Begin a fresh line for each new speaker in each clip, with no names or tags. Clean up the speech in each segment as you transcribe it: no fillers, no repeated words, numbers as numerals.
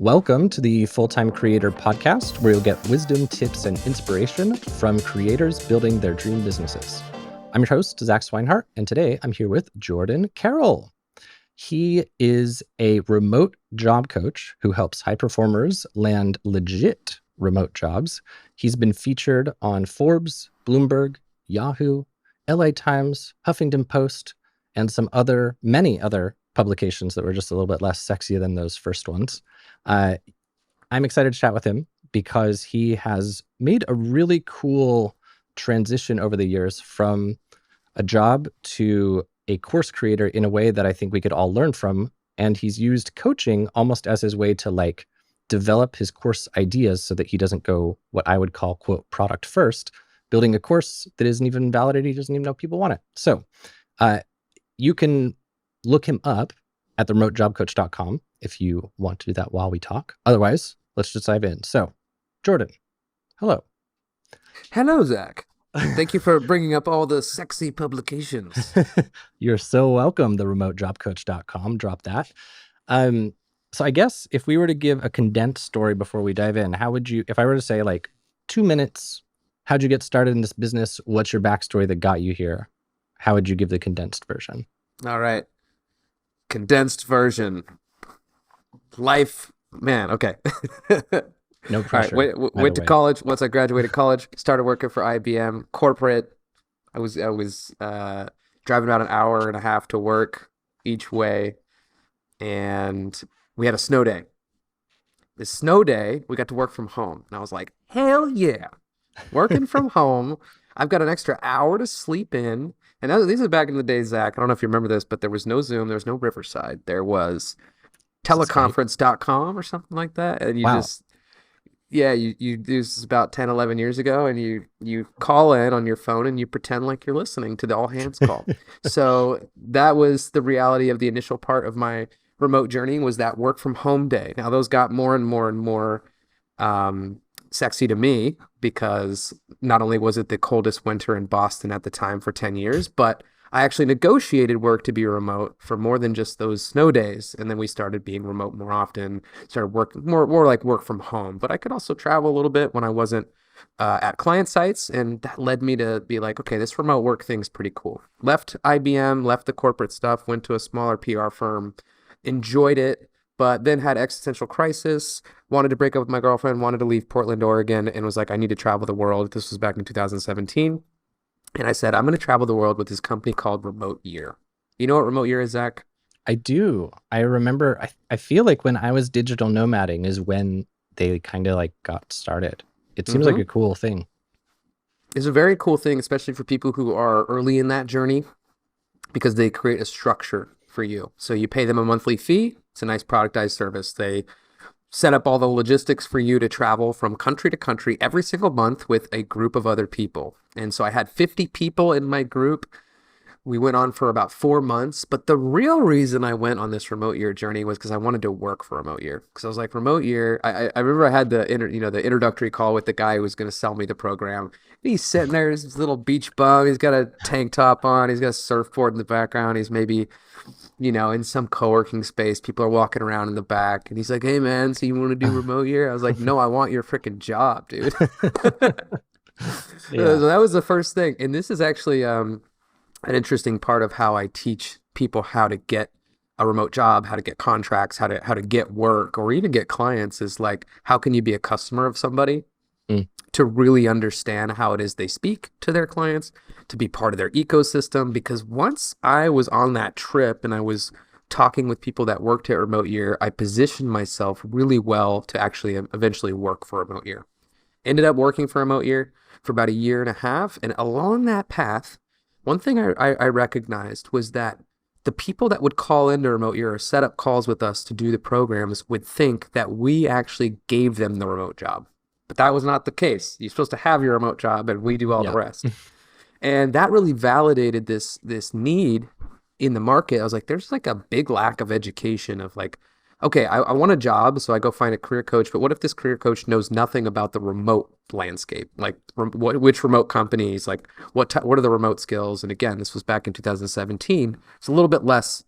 Welcome to the Full-Time Creator Podcast, where you'll get wisdom, tips, and inspiration from creators building their dream businesses. I'm your host, Zach Swinehart, and today I'm here with Jordan Carroll. He is a remote job coach who helps high performers land legit remote jobs. He's been featured on Forbes, Bloomberg, Yahoo, LA Times, Huffington Post, and many other publications that were just a little bit less sexy than those first ones. I'm excited to chat with him because he has made a really cool transition over the years from a job to a course creator in a way that I think we could all learn from. And he's used coaching almost as his way to develop his course ideas so that he doesn't go what I would call, quote, product first, building a course that isn't even validated. He doesn't even know people want it. So you can look him up at theremotejobcoach.com if you want to do that while we talk. Otherwise, let's just dive in. So, Jordan, hello.
Hello, Zach. Thank you for bringing up all the sexy publications.
You're so welcome, theremotejobcoach.com. Drop that. So I guess if we were to give a condensed story before we dive in, if I were to say 2 minutes, how'd you get started in this business? What's your backstory that got you here? How would you give the condensed version?
All right. Condensed version. Life, man. Okay.
No pressure.
All right, went to college. Once I graduated college, started working for IBM corporate. I was driving about an hour and a half to work each way, and we had a snow day. This snow day, we got to work from home, and I was like, hell yeah, working from home. I've got an extra hour to sleep in. And these are back in the day, Zach. I don't know if you remember this, but there was no Zoom. There was no Riverside. There was teleconference.com or something like that. And you do this about 10, 11 years ago, and you call in on your phone and you pretend like you're listening to the all hands call. So that was the reality of the initial part of my remote journey, was that work from home day. Now those got more and more and more sexy to me, because not only was it the coldest winter in Boston at the time for 10 years, but I actually negotiated work to be remote for more than just those snow days. And then we started being remote more often, started working more like work from home. But I could also travel a little bit when I wasn't at client sites. And that led me to be like, okay, this remote work thing's pretty cool. Left IBM, left the corporate stuff, went to a smaller PR firm, enjoyed it, but then had existential crisis, wanted to break up with my girlfriend, wanted to leave Portland, Oregon, and was like, I need to travel the world. This was back in 2017. And I said, I'm going to travel the world with this company called Remote Year. You know what Remote Year is, Zach?
I do. I remember, I feel like when I was digital nomading is when they kind of got started. It seems like a cool thing.
It's a very cool thing, especially for people who are early in that journey, because they create a structure for you. So you pay them a monthly fee. It's a nice productized service. They set up all the logistics for you to travel from country to country every single month with a group of other people. And so I had 50 people in my group. We went on for about 4 months. But the real reason I went on this Remote Year journey was because I wanted to work for Remote Year. Because I was like, Remote Year, I remember I had the introductory call with the guy who was going to sell me the program. And he's sitting there, this little beach bum. He's got a tank top on. He's got a surfboard in the background. He's maybe in some co-working space. People are walking around in the back. And he's like, hey, man, so you want to do Remote Year? I was like, no, I want your freaking job, dude. So that was the first thing. And this is actually an interesting part of how I teach people how to get a remote job, how to get contracts, how to get work, or even get clients, is how can you be a customer of somebody to really understand how it is they speak to their clients, to be part of their ecosystem. Because once I was on that trip and I was talking with people that worked at Remote Year, I positioned myself really well to actually eventually work for Remote Year. Ended up working for Remote Year for about 1.5 years. And along that path, one thing I recognized was that the people that would call into Remote Year or set up calls with us to do the programs would think that we actually gave them the remote job. But that was not the case. You're supposed to have your remote job and we do all the rest. And that really validated this need in the market. I was like, there's a big lack of education of okay, I want a job, so I go find a career coach, but what if this career coach knows nothing about the remote landscape? Which remote companies, what are the remote skills? And again, this was back in 2017. It's a little bit less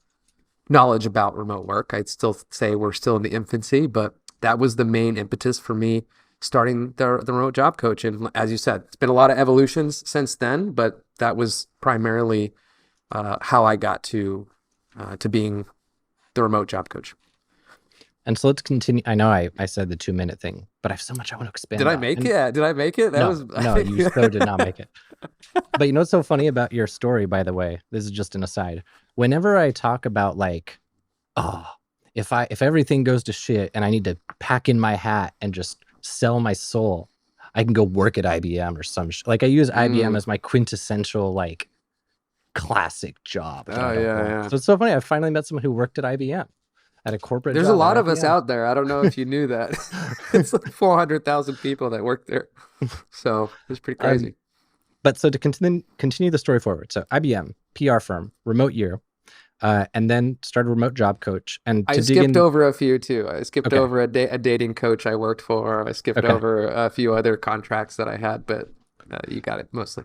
knowledge about remote work. I'd still say we're still in the infancy, but that was the main impetus for me starting the remote job coach. And as you said, it's been a lot of evolutions since then, but that was primarily how I got to being the remote job coach.
And so let's continue. I know I said the 2-minute thing, but I have so much I want to expand
Did I
on.
make
And
it? Did I make it?
no, you so did not make it. But you know what's so funny about your story, by the way? This is just an aside. Whenever I talk about like, oh, if everything goes to shit and I need to pack in my hat and just sell my soul, I can go work at IBM or some like I use IBM as my quintessential like classic job.
Oh yeah.
So it's so funny. I finally met someone who worked at IBM at a corporate
There's
job
a lot
at
of us
IBM.
out there. I don't know if you knew that. It's like 400,000 people that work there. So it's pretty crazy.
But so to continue the story forward. So IBM, PR firm, remote year, and then started remote job coach. And
I skipped over a few too. I skipped over a dating coach I worked for. I skipped over a few other contracts that I had, but you got it mostly.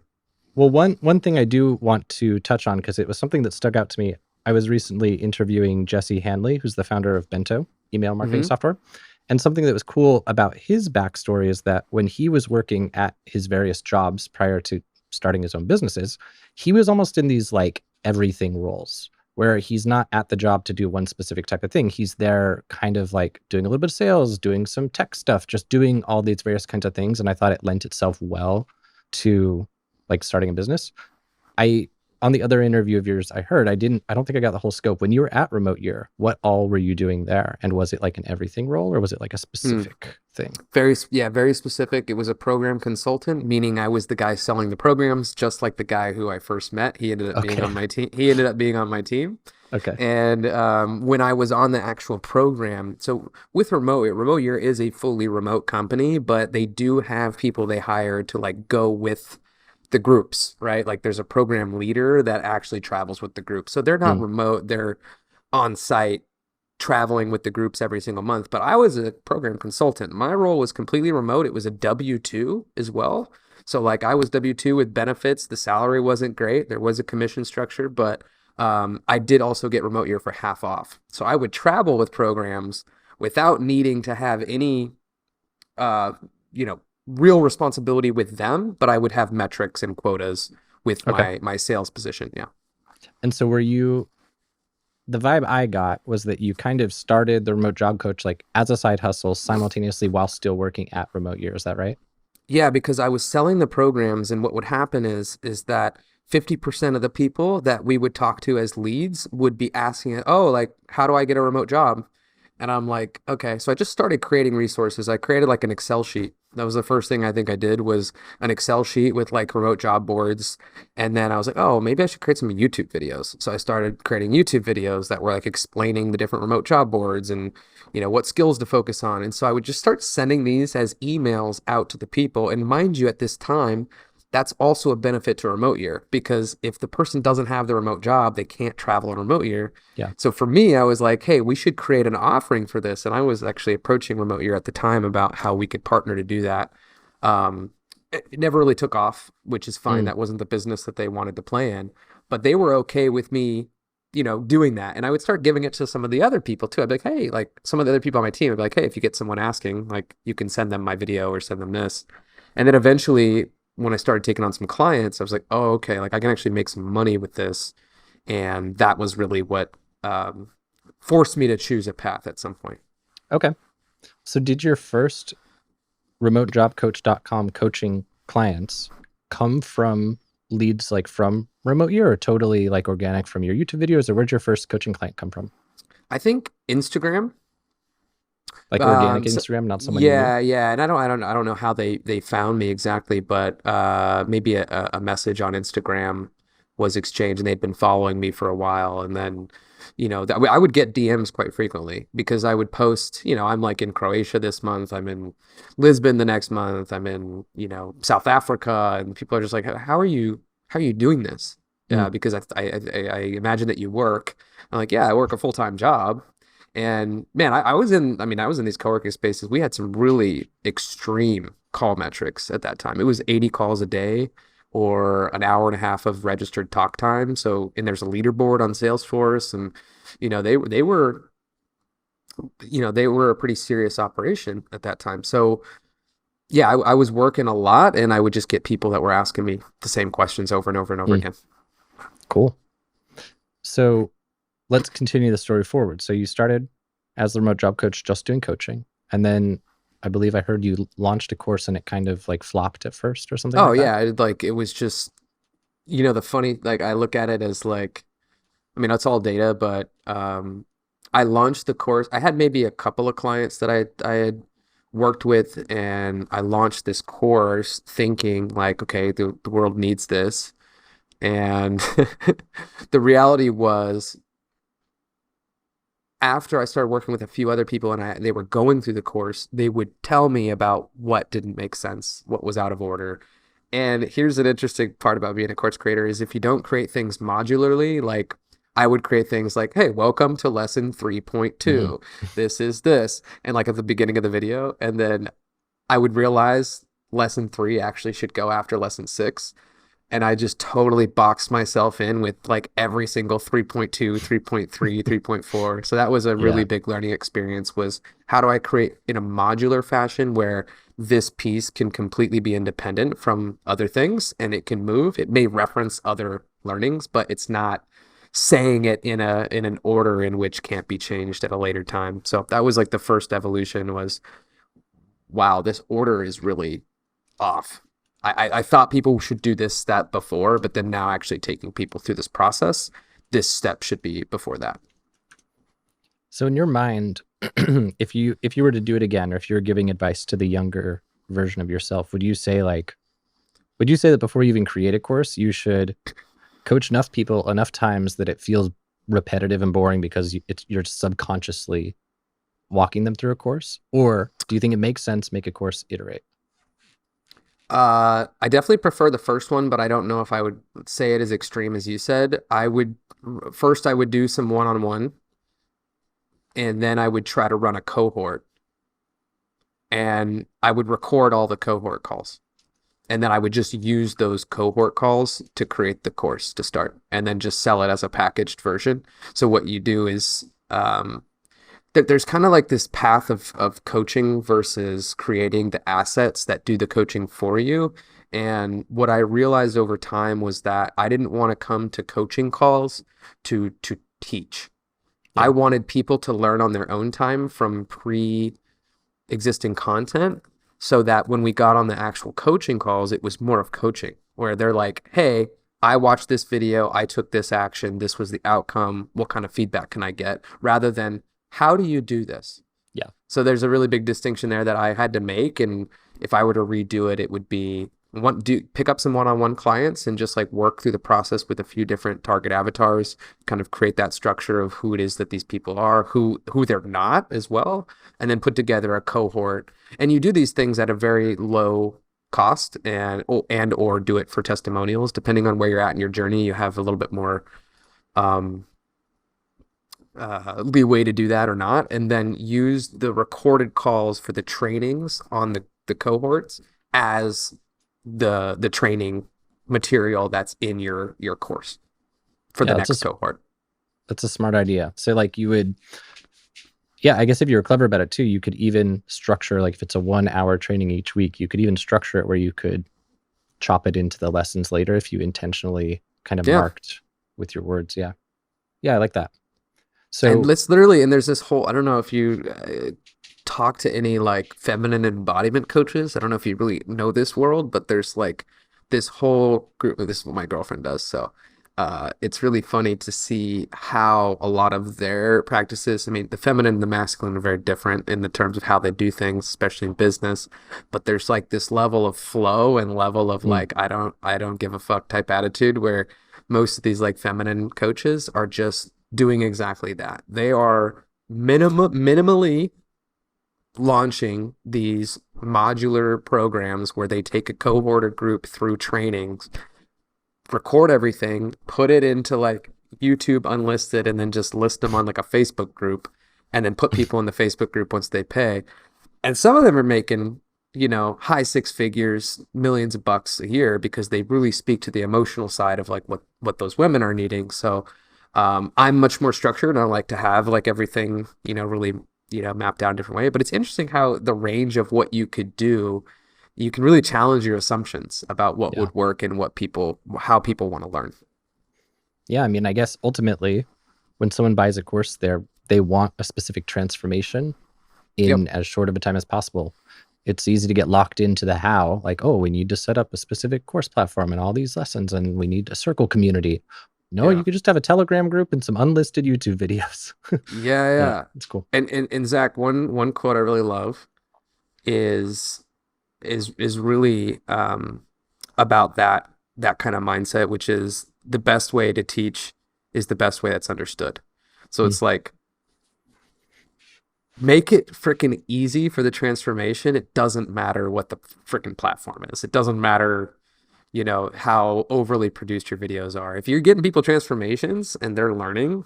Well, one thing I do want to touch on, because it was something that stuck out to me. I was recently interviewing Jesse Hanley, who's the founder of Bento, email marketing software. And something that was cool about his backstory is that when he was working at his various jobs prior to starting his own businesses, he was almost in these like everything roles where he's not at the job to do one specific type of thing. He's there kind of like doing a little bit of sales, doing some tech stuff, just doing all these various kinds of things. And I thought it lent itself well to like starting a business. On the other interview of yours I heard, I don't think I got the whole scope. When you were at Remote Year, what all were you doing there? And was it like an everything role or was it like a specific thing?
Very specific. It was a program consultant, meaning I was the guy selling the programs, just like the guy who I first met. He ended up being on my team. Okay. And when I was on the actual program, so with Remote Year is a fully remote company, but they do have people they hire to like go with the groups, right? Like there's a program leader that actually travels with the group. So they're not remote, they're on site traveling with the groups every single month. But I was a program consultant. My role was completely remote. It was a W-2 as well. So like I was W-2 with benefits. The salary wasn't great. There was a commission structure, but I did also get Remote Year for half off. So I would travel with programs without needing to have any, real responsibility with them, but I would have metrics and quotas with my sales position. Yeah.
And so the vibe I got was that you kind of started the remote job coach like as a side hustle simultaneously while still working at Remote Year. Is that right?
Yeah, because I was selling the programs, and what would happen is that 50% of the people that we would talk to as leads would be asking, oh, like, how do I get a remote job? And I'm like, okay. So I just started creating resources. I created like an Excel sheet. That was the first thing I think I did, was an Excel sheet with like remote job boards. And then I was like, oh, maybe I should create some YouTube videos. So I started creating YouTube videos that were like explaining the different remote job boards and, what skills to focus on. And so I would just start sending these as emails out to the people. And mind you, at this time, that's also a benefit to Remote Year, because if the person doesn't have the remote job, they can't travel on Remote Year.
Yeah.
So for me, I was like, hey, we should create an offering for this. And I was actually approaching Remote Year at the time about how we could partner to do that. It never really took off, which is fine. That wasn't the business that they wanted to play in, but they were okay with me, doing that. And I would start giving it to some of the other people too. I'd be like, hey, like some of the other people on my team, I'd be like, hey, if you get someone asking, like you can send them my video or send them this. And then eventually, when I started taking on some clients, I was like, oh, okay, like I can actually make some money with this. And that was really what forced me to choose a path at some point.
Okay. So did your first remotejobcoach.com coaching clients come from leads like from Remote Year or totally like organic from your YouTube videos, or where'd your first coaching client come from?
I think Instagram.
Like organic Instagram, not someone.
Yeah. And I don't know how they found me exactly, but maybe a message on Instagram was exchanged, and they'd been following me for a while. And then, I would get DMs quite frequently because I would post, I'm like in Croatia this month, I'm in Lisbon the next month, I'm in, South Africa, and people are just like, how are you doing this? Because I imagine that you work. I'm like, yeah, I work a full-time job. And man, I was in these co-working spaces. We had some really extreme call metrics at that time. It was 80 calls a day or an hour and a half of registered talk time. So, and there's a leaderboard on Salesforce, and they were they were a pretty serious operation at that time. So yeah, I was working a lot, and I would just get people that were asking me the same questions over and over and over
Mm,
again.
cool. So let's continue the story forward. So you started as the remote job coach, just doing coaching. And then I believe I heard you launched a course and it kind of like flopped at first or something
Oh
like that.
yeah, it was just, the funny, like I look at it as like, I mean, that's all data, but I launched the course. I had maybe a couple of clients that I had worked with, and I launched this course thinking like, okay, the world needs this. And the reality was, after I started working with a few other people and they were going through the course, they would tell me about what didn't make sense, what was out of order. And here's an interesting part about being a course creator is if you don't create things modularly, like I would create things like, hey, welcome to lesson 3.2. This is this. And like at the beginning of the video, and then I would realize lesson 3 actually should go after lesson 6. And I just totally boxed myself in with like every single 3.2, 3.3, 3.4. So that was a really
Yeah.
big learning experience, was how do I create in a modular fashion where this piece can completely be independent from other things and it can move. It may reference other learnings, but it's not saying it in an order in which can't be changed at a later time. So that was like the first evolution was, wow, this order is really off. I thought people should do this step before, but then now actually taking people through this process, this step should be before that.
So in your mind, if you were to do it again, or if you're giving advice to the younger version of yourself, would you say that before you even create a course, you should coach enough people enough times that it feels repetitive and boring because you're subconsciously walking them through a course? Or do you think it makes sense, make a course, iterate?
I definitely prefer the first one, but I don't know if I would say it as extreme as you said. I would do some one-on-one, and then I would try to run a cohort, and I would record all the cohort calls. And then I would just use those cohort calls to create the course to start, and then just sell it as a packaged version. So what you do is there's kind of like this path of coaching versus creating the assets that do the coaching for you. And what I realized over time was that I didn't want to come to coaching calls to teach.
Yeah.
I wanted people to learn on their own time from pre-existing content, so that when we got on the actual coaching calls, it was more of coaching, where they're like, hey, I watched this video, I took this action, this was the outcome, what kind of feedback can I get? Rather than, how do you do this?
Yeah.
So there's a really big distinction there that I had to make. And if I were to redo it, it would be pick up some one-on-one clients and just like work through the process with a few different target avatars, kind of create that structure of who it is that these people are, who they're not as well, and then put together a cohort. And you do these things at a very low cost, and or do it for testimonials. Depending on where you're at in your journey, you have a little bit more leeway to do that or not, and then use the recorded calls for the trainings on the cohorts as the training material that's in your course for the next cohort.
That's a smart idea. So like you would, yeah, I guess if you were clever about it too, you could even structure, like if it's a 1 hour training each week, you could even structure it where you could chop it into the lessons later if you intentionally kind of marked with your words. Yeah. Yeah, I like that. So
and let's literally, and there's this whole, I don't know if you talk to any like feminine embodiment coaches. I don't know if you really know this world, but there's like this whole group. This is what my girlfriend does. So it's really funny to see how a lot of their practices, I mean, the feminine and the masculine are very different in the terms of how they do things, especially in business. But there's like this level of flow and level of like, I don't give a fuck type attitude, where most of these like feminine coaches are just doing exactly that. They are minimally launching these modular programs where they take a cohort or group through trainings, record everything, put it into like YouTube unlisted, and then just list them on like a Facebook group, and then put people in the Facebook group once they pay. And some of them are making, high 6 figures, millions of bucks a year, because they really speak to the emotional side of like what those women are needing. So I'm much more structured, and I like to have like everything, really mapped out a different way. But it's interesting how the range of what you could do, you can really challenge your assumptions about what
Yeah.
would work and how people want to learn.
Yeah. I mean, I guess ultimately when someone buys a course, they want a specific transformation in
Yep.
as short of a time as possible. It's easy to get locked into the how, like, oh, we need to set up a specific course platform and all these lessons, and we need a circle community. No,
Yeah.
you could just have a Telegram group and some unlisted YouTube videos.
Yeah,
Yeah,
yeah.
it's cool.
And Zach, one quote I really love is is really about that kind of mindset, which is the best way to teach is the best way that's understood. So
Mm.
it's like make it freaking easy for the transformation. It doesn't matter what the freaking platform is. It doesn't matter, how overly produced your videos are. If you're getting people transformations and they're learning,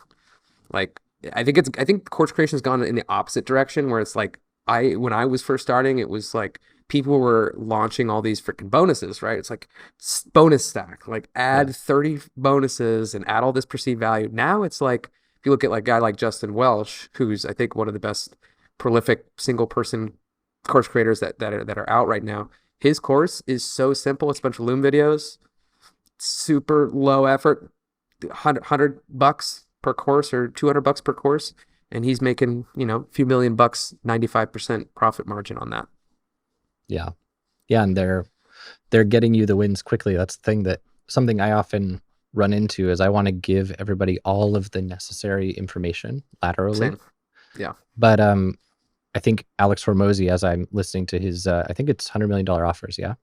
like I think course creation has gone in the opposite direction where it's like when I was first starting, it was like people were launching all these freaking bonuses, right? It's like bonus stack, like
Yeah.
add 30 bonuses and add all this perceived value. Now it's like if you look at like a guy like Justin Welsh, who's I think one of the best prolific single person course creators that are out right now. His course is so simple. It's a bunch of Loom videos, super low effort, $100 per course or $200 per course, and he's making a few $1,000,000, 95% profit margin on that.
Yeah. Yeah. And they're getting you the wins quickly. That's the thing, that something I often run into is I want to give everybody all of the necessary information laterally.
Same. Yeah.
But I think Alex Hormozy, as I'm listening to his, I think it's $100 million offers. Yeah.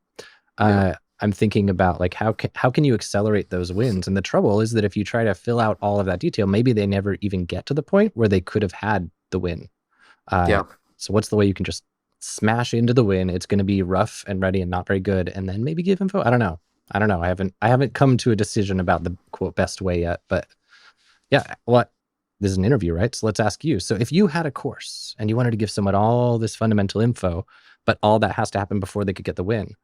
Yeah.
I'm thinking about like, how can you accelerate those wins? And the trouble is that if you try to fill out all of that detail, maybe they never even get to the point where they could have had the win.
Yeah.
So what's the way you can just smash into the win? It's going to be rough and ready and not very good, and then maybe give info. I don't know. I haven't come to a decision about the quote best way yet, but yeah, this is an interview, right? So let's ask you. So if you had a course and you wanted to give someone all this fundamental info, but all that has to happen before they could get the win,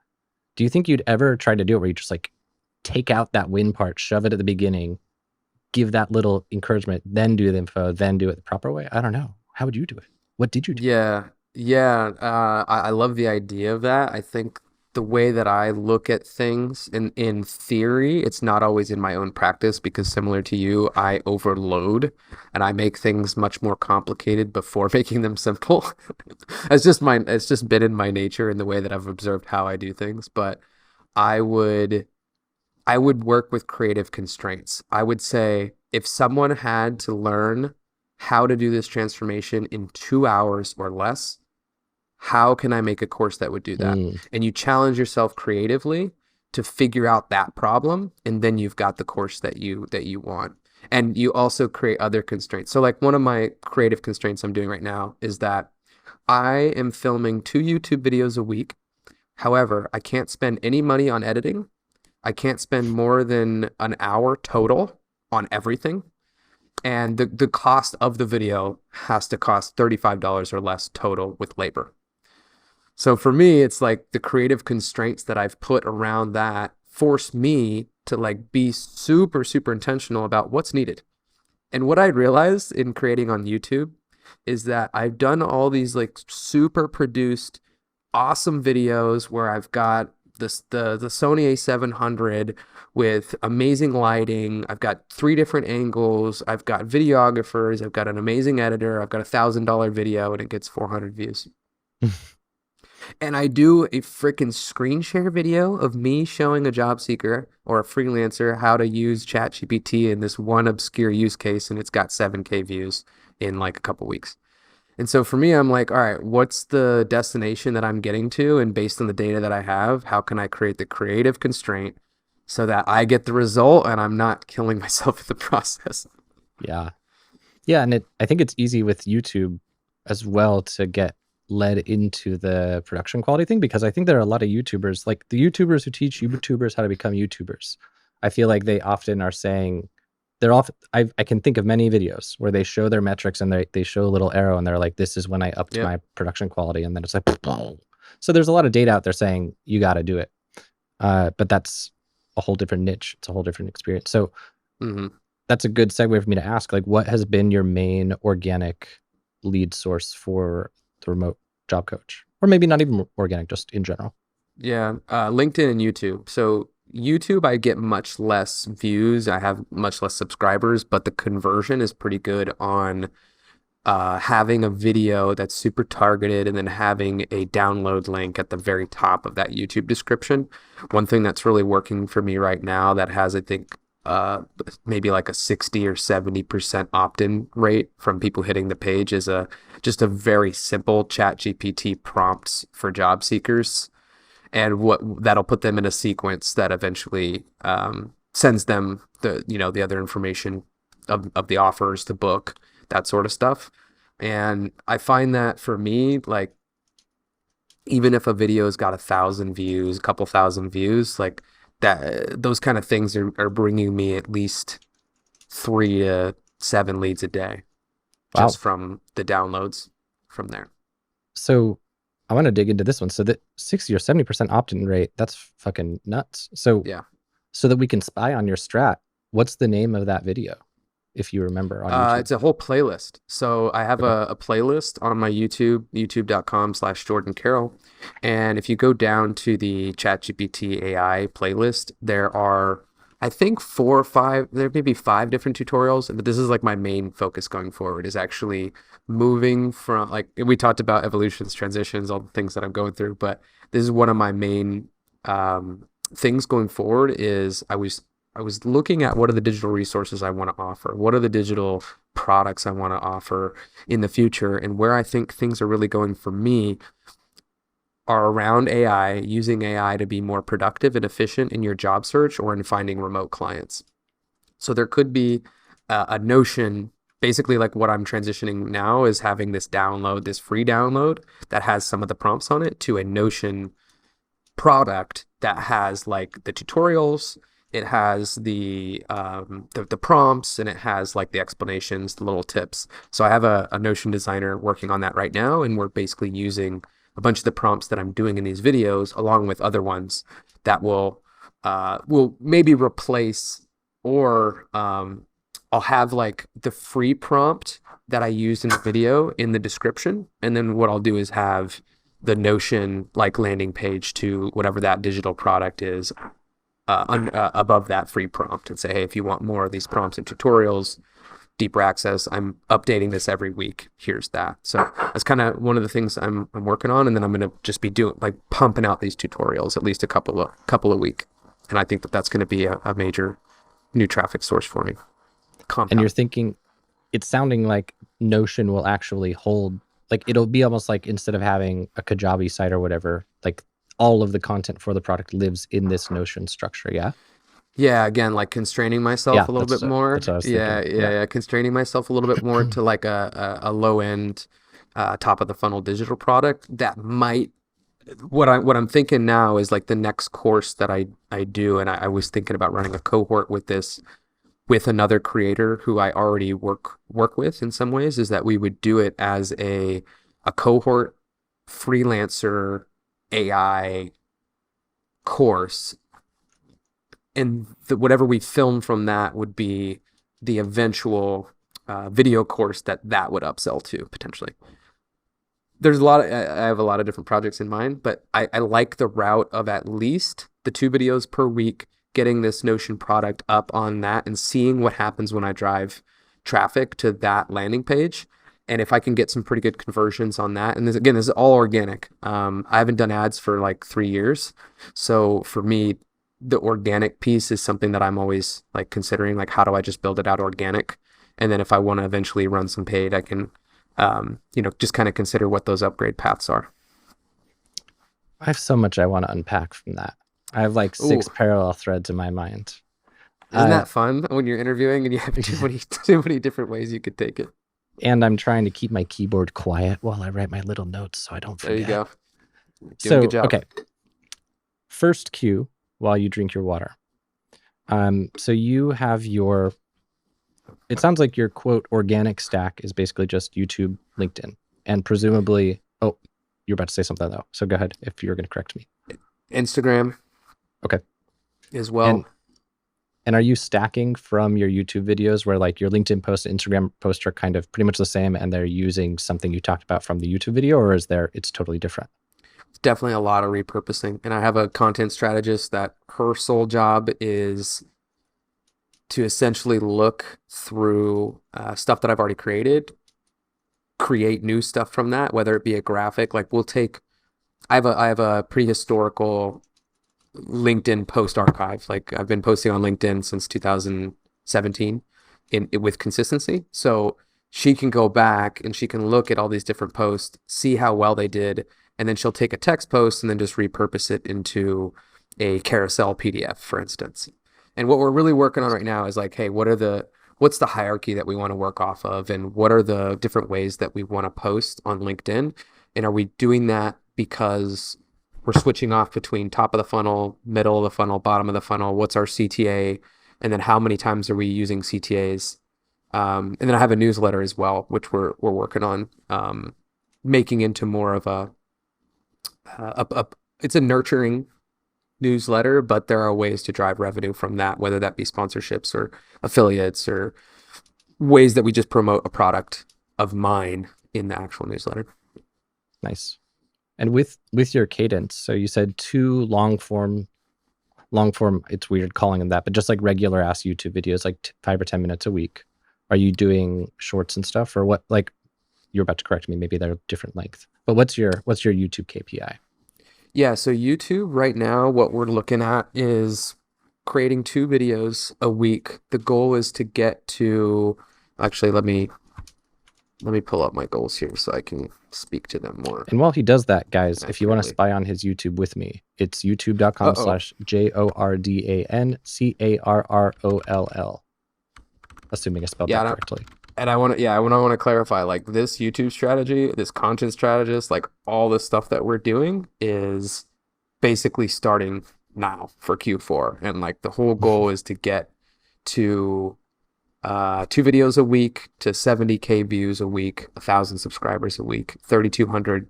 do you think you'd ever try to do it where you just like take out that win part, shove it at the beginning, give that little encouragement, then do the info, then do it the proper way? I don't know. How would you do it? What did you do?
Yeah. Yeah. I love the idea of that. I think the way that I look at things in theory, it's not always in my own practice because similar to you, I overload and I make things much more complicated before making them simple. It's just been in my nature in the way that I've observed how I do things. But I would I would work with creative constraints. I would say if someone had to learn how to do this transformation in 2 hours or less, how can I make a course that would do that?
Mm,
And you challenge yourself creatively to figure out that problem, and then you've got the course that you want. And you also create other constraints. So like one of my creative constraints I'm doing right now is that I am filming 2 YouTube videos a week. However, I can't spend any money on editing. I can't spend more than an hour total on everything. And the cost of the video has to cost $35 or less total with labor. So for me, it's like the creative constraints that I've put around that force me to like be super, super intentional about what's needed. And what I realized in creating on YouTube is that I've done all these like super produced, awesome videos where I've got the Sony A700 with amazing lighting. I've got 3 different angles. I've got videographers. I've got an amazing editor. I've got $1,000 video and it gets 400 views. And I do a freaking screen share video of me showing a job seeker or a freelancer how to use ChatGPT in this one obscure use case, and it's got 7K views in like a couple weeks. And so for me, I'm like, all right, what's the destination that I'm getting to? And based on the data that I have, how can I create the creative constraint so that I get the result and I'm not killing myself in the process?
yeah. Yeah. And I think it's easy with YouTube as well to get led into the production quality thing, because I think there are a lot of YouTubers, like the YouTubers who teach YouTubers how to become YouTubers. I feel like they often are saying, I can think of many videos where they show their metrics and they show a little arrow and they're like, this is when I upped
Yep.
my production quality. And then it's like, so there's a lot of data out there saying you got to do it. But that's a whole different niche. It's a whole different experience. So
Mhm.
that's a good segue for me to ask, like, what has been your main organic lead source for the remote job coach? Or maybe not even organic, just in general.
Yeah, LinkedIn and YouTube. So YouTube, I get much less views. I have much less subscribers, but the conversion is pretty good on having a video that's super targeted and then having a download link at the very top of that YouTube description. One thing that's really working for me right now that has, I think, maybe like a 60 or 70% opt-in rate from people hitting the page is just a very simple ChatGPT prompts for job seekers, and what that'll put them in a sequence that eventually sends them the other information of the offers, the book, that sort of stuff. And I find that for me, like, even if a video's got 1,000 views, a couple thousand views, like that, those kind of things are bringing me at least 3 to 7 leads a day,
Wow.
just from the downloads from there.
So I want to dig into this one. So that 60 or 70% opt-in rate, that's fucking nuts. So
Yeah.
So that we can spy on your strat, what's the name of that video, if you remember, on YouTube?
It's a whole playlist. So I have a playlist on my YouTube, youtube.com/Jordan Carroll. And if you go down to the ChatGPT AI playlist, there are, I think, 4 or 5, there may be 5 different tutorials, but this is like my main focus going forward, is actually moving from, like, we talked about evolutions, transitions, all the things that I'm going through, but this is one of my main things going forward. Is I was looking at what are the digital resources I want to offer, what are the digital products I want to offer in the future, and where I think things are really going for me are around AI, using AI to be more productive and efficient in your job search or in finding remote clients. So there could be a Notion, basically like what I'm transitioning now is having this free download that has some of the prompts on it, to a Notion product that has like the tutorials, it has the prompts, and it has like the explanations, the little tips. So I have a Notion designer working on that right now, and we're basically using a bunch of the prompts that I'm doing in these videos along with other ones that will maybe replace, or I'll have like the free prompt that I used in the video in the description, and then what I'll do is have the Notion like landing page to whatever that digital product is above that free prompt, and say, hey, if you want more of these prompts and tutorials, deeper access, I'm updating this every week, here's that. So that's kind of one of the things I'm working on, and then I'm going to just be doing, like, pumping out these tutorials at least a couple a week, and I think that that's going to be a major new traffic source for me. Compound.
And you're thinking, it's sounding like Notion will actually hold, like, it'll be almost like, instead of having a Kajabi site or whatever, like all of the content for the product lives in this Notion structure. Yeah.
Yeah, again, like constraining myself a little bit more.
That's what I was
Yeah,
thinking.
yeah, constraining myself a little bit more to like a low end, top of the funnel digital product that might. What I'm thinking now is like the next course that I do, and I was thinking about running a cohort with this, with another creator who I already work with in some ways, is that we would do it as a cohort freelancer AI course, and whatever we film from that would be the eventual video course that would upsell to, potentially. There's I have a lot of different projects in mind, but I like the route of at least the 2 videos per week, getting this Notion product up on that and seeing what happens when I drive traffic to that landing page. And if I can get some pretty good conversions on that, and this is all organic. I haven't done ads for like 3 years. So for me, the organic piece is something that I'm always like considering, like, how do I just build it out organic? And then if I want to eventually run some paid, I can, just kind of consider what those upgrade paths are.
I have so much I want to unpack from that. I have like 6 parallel threads in my mind.
Isn't that fun when you're interviewing and you have too many different ways you could take it?
And I'm trying to keep my keyboard quiet while I write my little notes so I don't forget.
There you go.
Doing a good job. Okay. First cue while you drink your water. So you have it sounds like your quote organic stack is basically just YouTube, LinkedIn, and presumably, you're about to say something though. So go ahead if you're going to correct me.
Instagram.
Okay.
As well.
And are you stacking from your YouTube videos where like your LinkedIn post and Instagram post are kind of pretty much the same and they're using something you talked about from the YouTube video, or it's totally different?
It's definitely a lot of repurposing. And I have a content strategist that her sole job is to essentially look through stuff that I've already create new stuff from that, whether it be a graphic. Like I have a pretty historical LinkedIn post archive. Like I've been posting on LinkedIn since 2017 with consistency. So she can go back and she can look at all these different posts, see how well they did, and then she'll take a text post and then just repurpose it into a carousel PDF, for instance. And what we're really working on right now is like, hey, what's the hierarchy that we want to work off of, and what are the different ways that we want to post on LinkedIn? And are we doing that because we're switching off between top of the funnel, middle of the funnel, bottom of the funnel? What's our CTA? And then how many times are we using CTAs? And then I have a newsletter as well, which we're working on making into more of it's a nurturing newsletter, but there are ways to drive revenue from that, whether that be sponsorships or affiliates or ways that we just promote a product of mine in the actual newsletter.
Nice. And with your cadence, so you said 2 long form, it's weird calling them that, but just like regular ass YouTube videos, like 5 or 10 minutes a week. Are you doing shorts and stuff, or what? Like, you're about to correct me, maybe they're different length, but what's your YouTube KPI?
Yeah, so YouTube right now, what we're looking at is creating 2 videos a week. The goal is to get to, actually, let me pull up my goals here so I can speak to them more.
And while he does that, guys, if you want to
accurately.
spy on his YouTube with me, it's youtube.com/JORDANCARROLL. Assuming I spelled that correctly.
And I want to clarify, like, this YouTube strategy, this content strategist, like all this stuff that we're doing is basically starting now for Q4. And like the whole goal is to get to 2 videos a week to 70K views a week, 1,000 subscribers a week, 3,200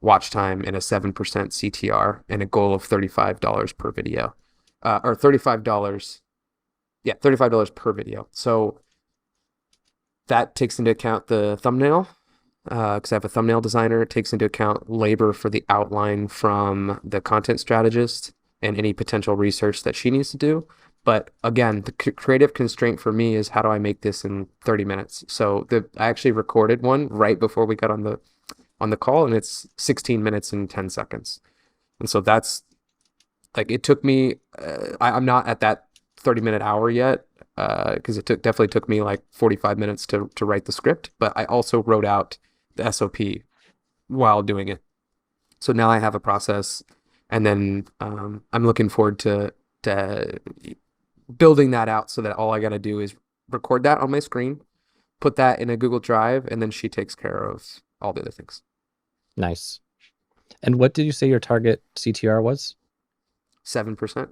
watch time, and a 7% CTR, and a goal of $35 per video, or $35. Yeah, $35 per video. So that takes into account the thumbnail, because I have a thumbnail designer. It takes into account labor for the outline from the content strategist and any potential research that she needs to do. But again, the creative constraint for me is how do I make this in 30 minutes? So I actually recorded one right before we got on the call, and it's 16 minutes and 10 seconds. And so that's like, it took me, I'm not at that 30-minute hour yet, because it definitely took me like 45 minutes to write the script, but I also wrote out the SOP while doing it. So now I have a process, and then I'm looking forward to building that out so that all I got to do is record that on my screen, put that in a Google Drive, and then she takes care of all the other things.
Nice. And what did you say your target CTR was?
7%.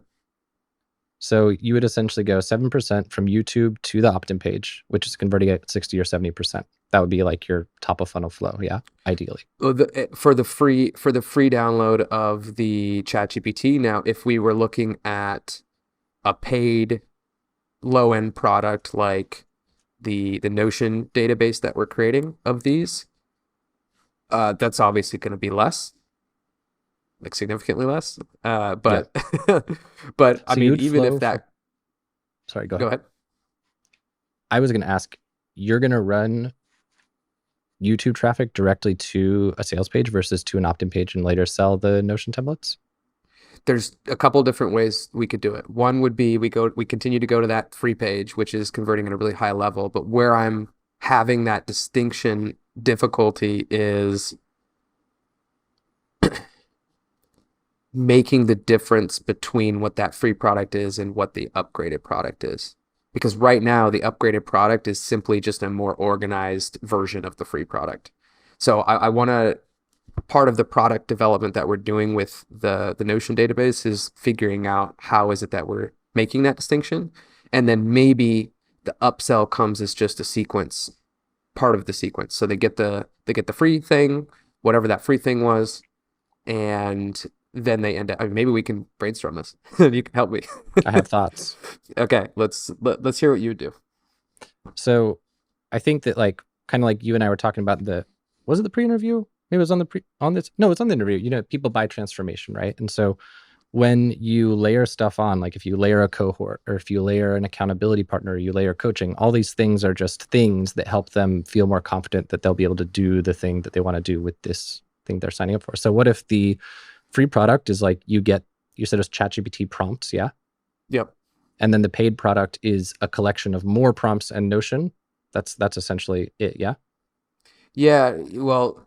So you would essentially go 7% from YouTube to the opt-in page, which is converting at 60 or 70%. That would be like your top of funnel flow, yeah, ideally.
For the free download of the ChatGPT. Now, if we were looking at a paid low-end product like the Notion database that we're creating of these, that's obviously going to be less, like significantly less. But yeah. But so I mean, even if that,
sorry,
go ahead.
I was going to ask, you're going to run YouTube traffic directly to a sales page versus to an opt-in page and later sell the Notion templates?
There's a couple different ways we could do it. One would be we continue to go to that free page, which is converting at a really high level. But where I'm having that distinction difficulty is making the difference between what that free product is and what the upgraded product is. Because right now, the upgraded product is simply just a more organized version of the free product. So I want to, part of the product development that we're doing with the Notion database is figuring out how is it that we're making that distinction. And then maybe the upsell comes as just a sequence, part of the sequence. So they get the free thing, whatever that free thing was, and then they end up, I mean, maybe we can brainstorm this. You can help me.
I have thoughts.
Okay, let's hear what you do.
So I think that like kind of like you and I were talking about was it the pre-interview? Maybe it was no, it's on the interview. You know, people buy transformation, right? And so when you layer stuff on, like if you layer a cohort or if you layer an accountability partner, you layer coaching, all these things are just things that help them feel more confident that they'll be able to do the thing that they want to do with this thing they're signing up for. So what if the free product is like you said it's ChatGPT prompts, yeah?
Yep.
And then the paid product is a collection of more prompts and Notion. That's essentially it, yeah?
Yeah, well,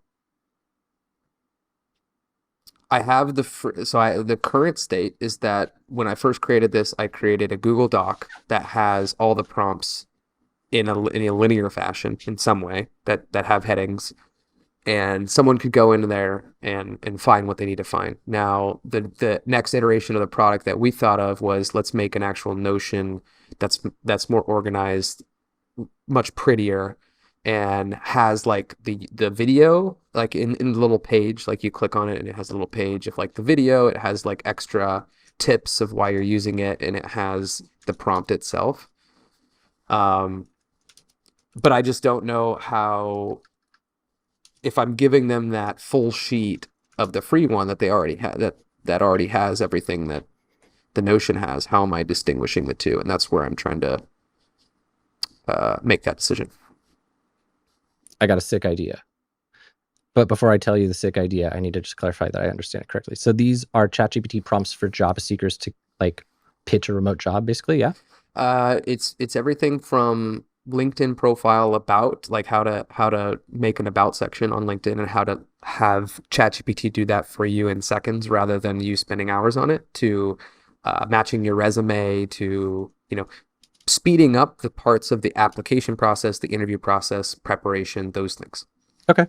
I have the current state is that when I first created this, I created a Google Doc that has all the prompts in a linear fashion in some way that have headings, and someone could go in there and find what they need to find. Now, the next iteration of the product that we thought of was, let's make an actual Notion that's more organized, much prettier, and has like the video like in the little page, like you click on it and it has a little page of like the video. It has like extra tips of why you're using it, and it has the prompt itself. But I just don't know how, if I'm giving them that full sheet of the free one that they already have, that already has everything that the Notion has, how am I distinguishing the two? And that's where I'm trying to make that decision.
I got a sick idea. But before I tell you the sick idea, I need to just clarify that I understand it correctly. So these are ChatGPT prompts for job seekers to like pitch a remote job, basically, yeah?
It's everything from LinkedIn profile about, like how to make an about section on LinkedIn and how to have ChatGPT do that for you in seconds rather than you spending hours on it, to matching your resume, to, speeding up the parts of the application process, the interview process, preparation, those things.
Okay.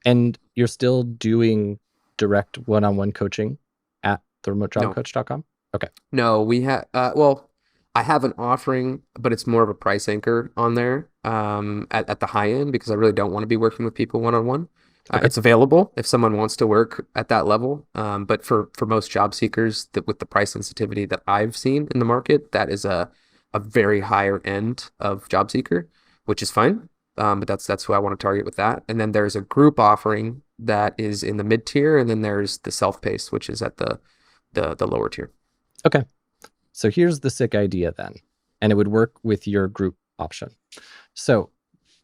And you're still doing direct one-on-one coaching at theremotejobcoach.com? Okay.
No, we have, well, I have an offering, but it's more of a price anchor on there at the high end, because I really don't want to be working with people one-on-one.
Okay.
It's available if someone wants to work at that level. But for most job seekers, with the price sensitivity that I've seen in the market, that is a very higher end of job seeker, which is fine. But that's who I want to target with that. And then there's a group offering that is in the mid tier, and then there's the self-paced, which is at the lower tier.
Okay. So here's the sick idea then, and it would work with your group option. So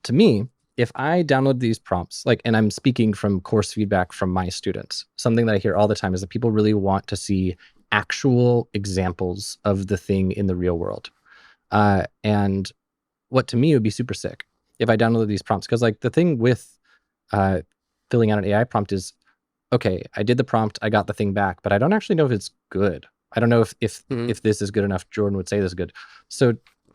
to me, if I download these prompts, like, and I'm speaking from course feedback from my students, something that I hear all the time is that people really want to see actual examples of the thing in the real world. And what to me would be super sick if I downloaded these prompts, because like the thing with filling out an AI prompt is, okay, I did the prompt, I got the thing back, but I don't actually know if it's good. I don't know if this is good enough. Jordan would say this is good. So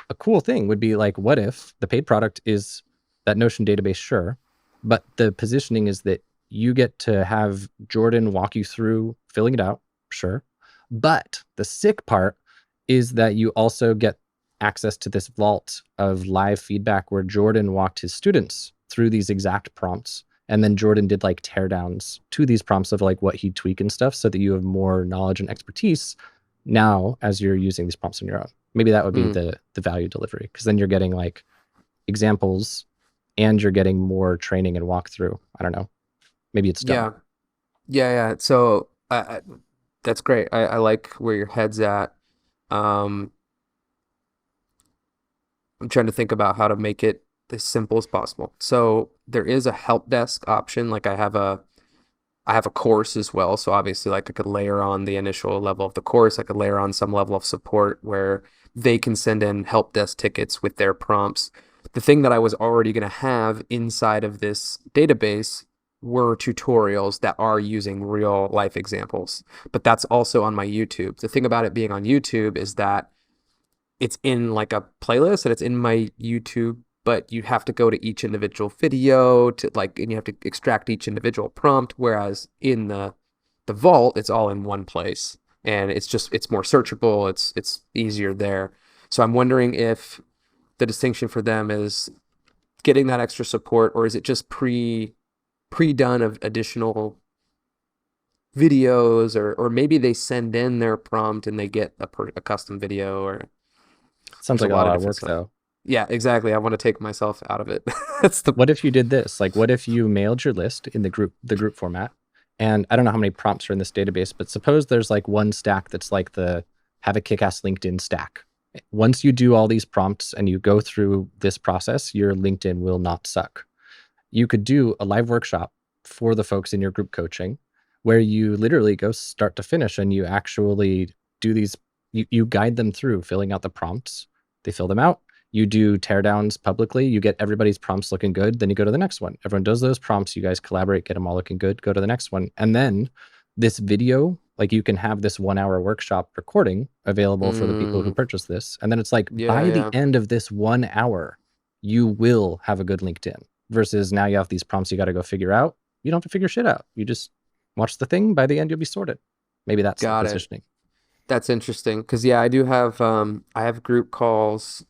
a cool thing would be like, what if the paid product is that Notion database? Sure. But the positioning is that you get to have Jordan walk you through filling it out. Sure. But the sick part is that you also get access to this vault of live feedback where Jordan walked his students through these exact prompts. And then Jordan did like teardowns to these prompts of like what he'd tweak and stuff, so that you have more knowledge and expertise now as you're using these prompts on your own. Maybe that would be the value delivery, because then you're getting like examples and you're getting more training and walkthrough. I don't know. Maybe it's dumb.
Yeah. So that's great. I like where your head's at. I'm trying to think about how to make it as simple as possible. So there is a help desk option. Like I have a course as well. So obviously, like I could layer on the initial level of the course. I could layer on some level of support where they can send in help desk tickets with their prompts. The thing that I was already going to have inside of this database were tutorials that are using real life examples, but that's also on my YouTube. The thing about it being on YouTube is that it's in like a playlist and it's in my YouTube, but you have to go to each individual video and you have to extract each individual prompt. Whereas in the vault, it's all in one place, and it's more searchable. It's easier there. So I'm wondering if the distinction for them is getting that extra support, or is it just pre-done of additional videos, or maybe they send in their prompt and they get a custom video, or
Sounds
there's a
like a
lot of
lot of
different
work
stuff.
though.
Yeah, exactly. I want to take myself out of it. That's the
What if you did this? Like, what if you mailed your list in the group format? And I don't know how many prompts are in this database, but suppose there's like one stack that's like the have a kick-ass LinkedIn stack. Once you do all these prompts and you go through this process, your LinkedIn will not suck. You could do a live workshop for the folks in your group coaching where you literally go start to finish and you actually do these, you guide them through filling out the prompts. They fill them out. You do teardowns publicly. You get everybody's prompts looking good. Then you go to the next one. Everyone does those prompts. You guys collaborate, get them all looking good. Go to the next one. And then this video, like you can have this 1 hour workshop recording available for the people who
mm,
purchase this. And then it's like
yeah,
by the
yeah.
end of this 1 hour, you will have a good LinkedIn versus now you have these prompts you got to go figure out. You don't have to figure shit out. You just watch the thing. By the end, you'll be sorted. Maybe that's the
Got it.
positioning.
That's interesting because yeah, I do have I have group calls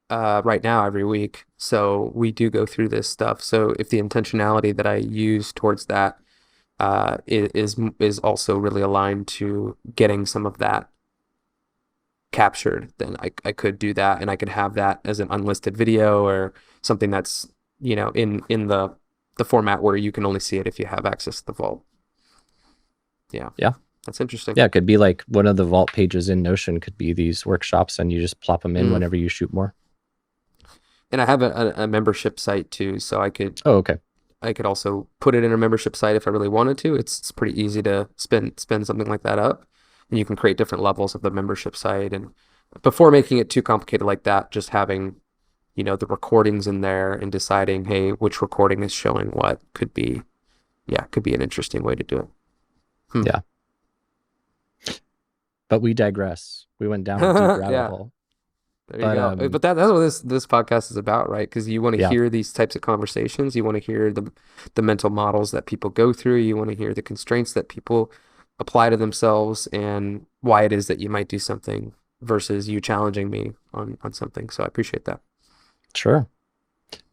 right now every week. So we do go through this stuff. So if the intentionality that I use towards that is also really aligned to getting some of that captured, then I could do that, and I could have that as an unlisted video or something that's, in the format where you can only see it if you have access to the vault. Yeah.
Yeah.
That's interesting.
Yeah. It could be like one of the vault pages in Notion could be these workshops and you just plop them in
Mm.
whenever you shoot more.
And I have a membership site too, so
Oh, okay.
I could also put it in a membership site if I really wanted to. It's pretty easy to spin something like that up, and you can create different levels of the membership site. And before making it too complicated like that, just having, the recordings in there and deciding, hey, which recording is showing what could be an interesting way to do it.
Yeah. But we digress. We went down a deep rabbit
Yeah.
hole.
There you
But
go. But that's what this podcast is about, right? Because you want to
yeah,
hear these types of conversations. You want to hear the mental models that people go through. You want to hear the constraints that people apply to themselves and why it is that you might do something versus you challenging me on something. So I appreciate that.
sure.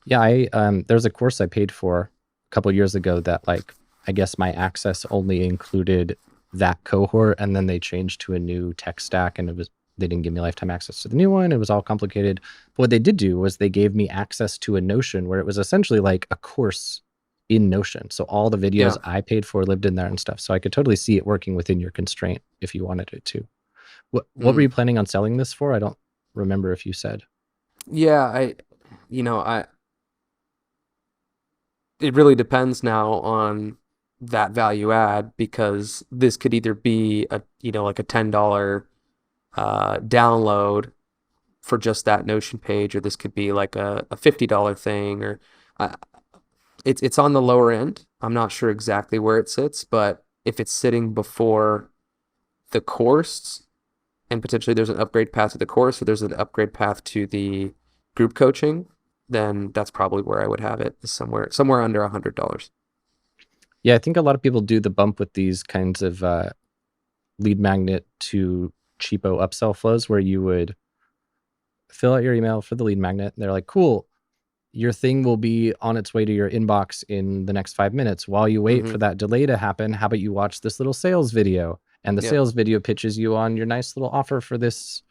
Yeah, there's a course I paid for a couple years ago that like I guess my access only included that cohort, and then they changed to a new tech stack, and they didn't give me lifetime access to the new one. It was all complicated. But what they did do was they gave me access to a Notion where it was essentially like a course in Notion. So all the videos
Yeah.
I paid for lived in there and stuff. So I could totally see it working within your constraint if you wanted it to. What were
Mm.
you planning on selling this for? I don't remember if you said.
Yeah. I it really depends now on that value add, because this could either be like a $10 download for just that Notion page, or this could be like a $50 thing, or uh, it's on the lower end. I'm not sure exactly where it sits, but if it's sitting before the course and potentially there's an upgrade path to the course, or there's an upgrade path to the group coaching, then that's probably where I would have it, somewhere under $100.
Yeah, I think a lot of people do the bump with these kinds of lead magnet to cheapo upsell flows where you would fill out your email for the lead magnet. They're like, cool, your thing will be on its way to your inbox in the next 5 minutes. While you wait
Mm-hmm.
for that delay to happen, how about you watch this little sales video? And the
Yep.
sales video pitches you on your nice little offer for this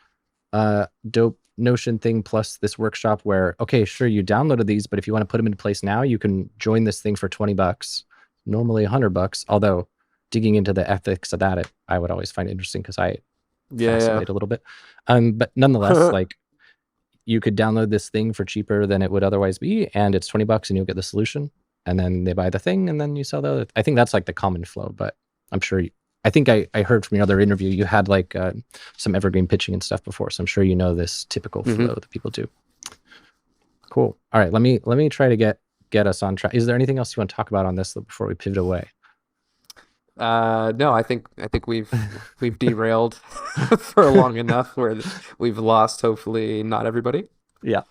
dope Notion thing plus this workshop where, okay, sure, you downloaded these, but if you want to put them into place now, you can join this thing for $20, normally $100. Although digging into the ethics of that, I would always find interesting because I
Yeah,
vacillate a little bit. But nonetheless,
yeah.
like you could download this thing for cheaper than it would otherwise be, and it's $20 and you'll get the solution. And then they buy the thing and then you sell the other. I think that's like the common flow, but I'm sure I think I heard from your other interview, you had like some evergreen pitching and stuff before. So I'm sure you know this typical
Mm-hmm.
flow that people do. Cool. All right. Let me try to get us on track. Is there anything else you want to talk about on this before we pivot away?
No, I think we've derailed for long enough where we've lost, hopefully not everybody.
Yeah.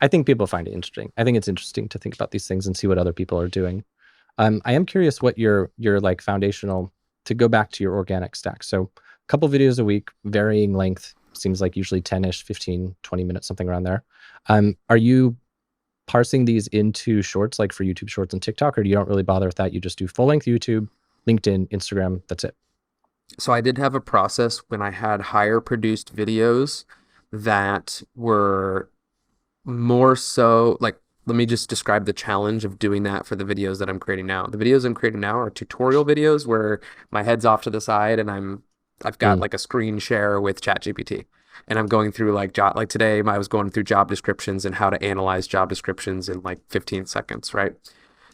I think people find it interesting. I think it's interesting to think about these things and see what other people are doing. I am curious what your like foundational, to go back to your organic stack. So a couple videos a week, varying length, seems like usually 10-ish, 15, 20 minutes, something around there. Are you parsing these into shorts like for YouTube Shorts and TikTok, or you don't really bother with that? You just do full length YouTube, LinkedIn, Instagram, that's it.
So I did have a process when I had higher produced videos that were more so like, let me just describe the challenge of doing that for the videos that I'm creating now. The videos I'm creating now are tutorial videos where my head's off to the side and I've got like a screen share with ChatGPT. And I'm going through like today I was going through job descriptions and how to analyze job descriptions in like 15 seconds, right?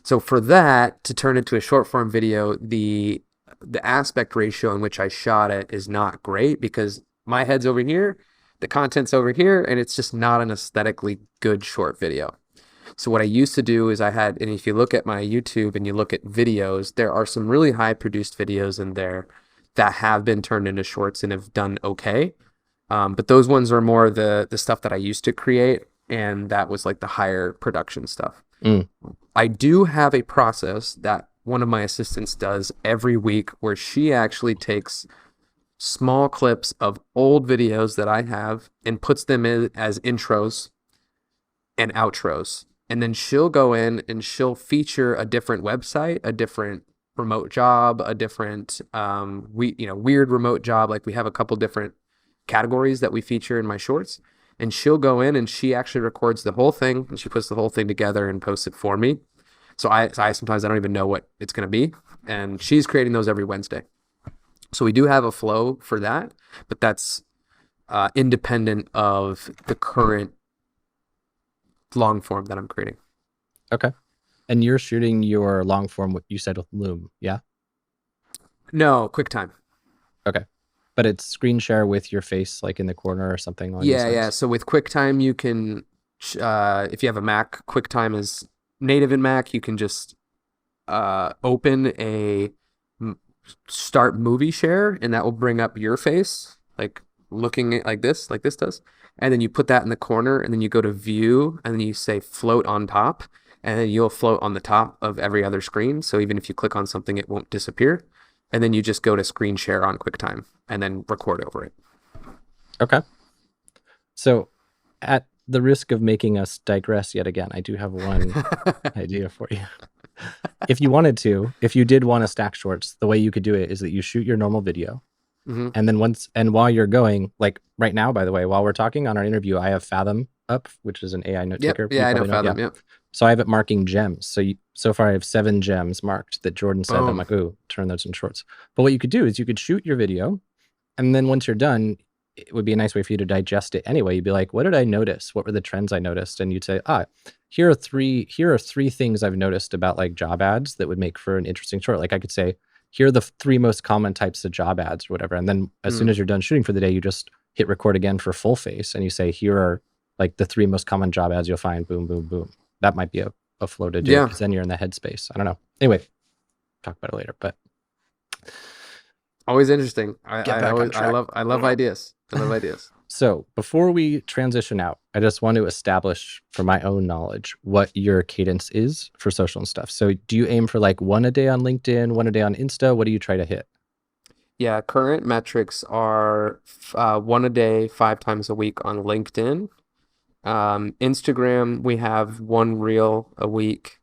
So for that to turn into a short form video, the aspect ratio in which I shot it is not great because my head's over here, the content's over here, and it's just not an aesthetically good short video. So what I used to do is and if you look at my YouTube and you look at videos, there are some really high produced videos in there that have been turned into shorts and have done okay. But those ones are more the stuff that I used to create, and that was like the higher production stuff. I do have a process that one of my assistants does every week where she actually takes small clips of old videos that I have and puts them in as intros and outros. And then she'll go in and she'll feature a different website, a different remote job, a different weird remote job. Like we have a couple different categories that we feature in my shorts. And she'll go in and she actually records the whole thing and she puts the whole thing together and posts it for me. So I sometimes I don't even know what it's going to be. And she's creating those every Wednesday. So we do have a flow for that, but that's independent of the current long form that I'm creating.
Okay. And you're shooting your long form, what you said with Loom, yeah?
No, QuickTime.
Okay. But it's screen share with your face like in the corner or something on
Yeah. So with QuickTime, you can, if you have a Mac, QuickTime is native in Mac. You can just open a start movie share, and that will bring up your face, like looking at like this does. And then you put that in the corner, and then you go to view, and then you say float on top, and then you'll float on the top of every other screen. So even if you click on something, it won't disappear. And then you just go to screen share on QuickTime and then record over it.
Okay. So at the risk of making us digress yet again, I do have one idea for you. If you wanted to, if you did want to stack shorts, the way you could do it is that you shoot your normal video. And then while you're going, like right now, by the way, while we're talking on our interview, I have Fathom up, which is an AI note taker.
Yeah, I know Fathom. Yep.
So I have it marking gems. So far I have 7 gems marked that Jordan said. I'm like, ooh, turn those in shorts. But what you could do is you could shoot your video, and then once you're done, it would be a nice way for you to digest it anyway. You'd be like, what did I notice? What were the trends I noticed? And you'd say, here are three things I've noticed about like job ads that would make for an interesting short. Like I could say, here are the 3 most common types of job ads or whatever. And then as soon as you're done shooting for the day, you just hit record again for full face. And you say, here are like the 3 most common job ads you'll find, boom, boom, boom. That might be a flow to do because then you're in the headspace. I don't know. Anyway, talk about it later, but.
Always interesting. I love ideas. I love ideas.
So before we transition out, I just want to establish for my own knowledge what your cadence is for social and stuff. So do you aim for like 1 a day on LinkedIn, 1 a day on Insta? What do you try to hit?
Yeah, current metrics are 1 a day, 5 times a week on LinkedIn. Instagram, we have 1 reel a week,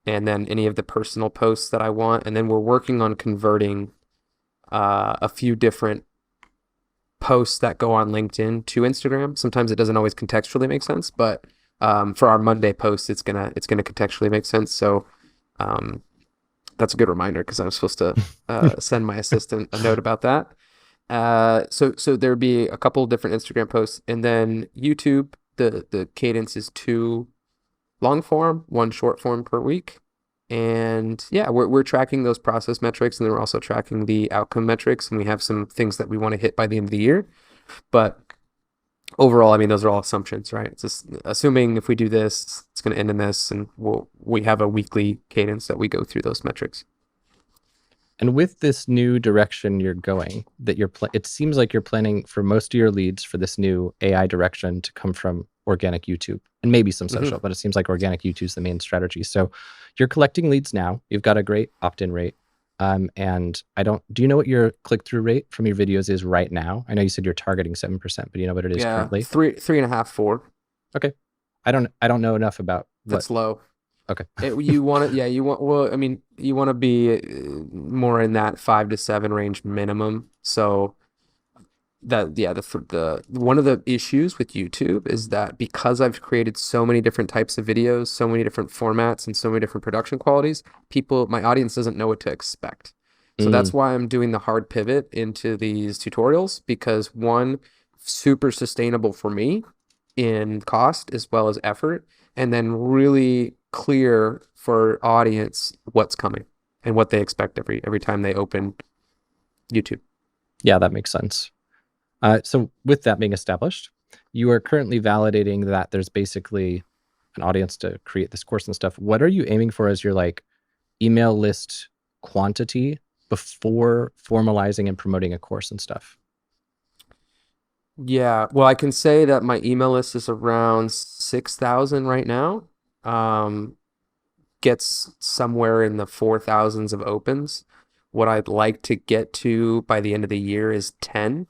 and then any of the personal posts that I want. And then we're working on converting a few different posts that go on LinkedIn to Instagram. Sometimes it doesn't always contextually make sense, but for our Monday post, it's gonna contextually make sense. So that's a good reminder because I was supposed to send my assistant a note about that. So there'd be a couple of different Instagram posts, and then YouTube. The cadence is 2 long form, 1 short form per week. And yeah, we're tracking those process metrics, and then we're also tracking the outcome metrics, and we have some things that we want to hit by the end of the year. But overall, I mean, those are all assumptions, right? It's just assuming if we do this, it's going to end in this, and we have a weekly cadence that we go through those metrics.
And with this new direction you're going, that it seems like you're planning for most of your leads for this new AI direction to come from organic YouTube and maybe some social, but it seems like organic YouTube is the main strategy. So you're collecting leads now. You've got a great opt-in rate. And do you know what your click-through rate from your videos is right now? I know you said you're targeting 7%, but do you know what it is currently?
3.5, 4.
Okay. I don't know enough about
That's low.
Okay.
You want to, yeah, well, I mean, you want to be more in that 5 to 7 range minimum. So the one of the issues with YouTube is that because I've created so many different types of videos, so many different formats, and so many different production qualities, my audience doesn't know what to expect. So that's
Mm,
why I'm doing the hard pivot into these tutorials because one, super sustainable for me in cost as well as effort, and then really clear for audience what's coming and what they expect every time they open YouTube.
yeah, that makes sense. So with that being established, you are currently validating that there's basically an audience to create this course and stuff. What are you aiming for as your like email list quantity before formalizing and promoting a course and stuff?
Yeah, well, I can say that my email list is around 6,000 right now. Um, Gets somewhere in the 4,000s of opens. What I'd like to get to by the end of the year is 10.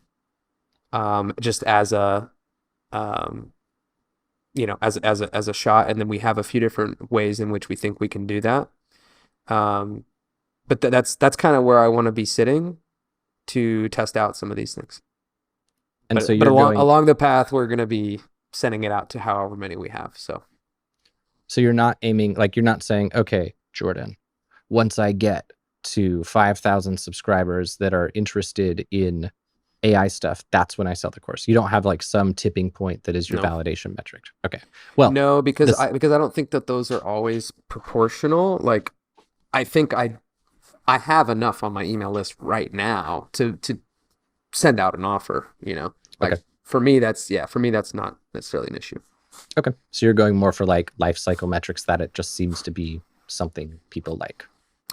Just as a um, as a shot, and then we have a few different ways in which we think we can do that. Um, but that's kind of where I want to be sitting to test out some of these things.
And so
But
you're going,
along the path, we're going to be sending it out to however many we have.
so you're not aiming, like you're not saying, okay, Jordan, once I get to 5,000 subscribers that are interested in AI stuff, that's when I sell the course. You don't have like some tipping point that is your
No,
validation metric. Okay. Well,
no,
this,
because I don't think that those are always proportional. Like I think I have enough on my email list right now to send out an offer.
okay.
Like for me, that's not necessarily an issue.
Okay. So you're going more for like life cycle metrics that it just seems to be something people like.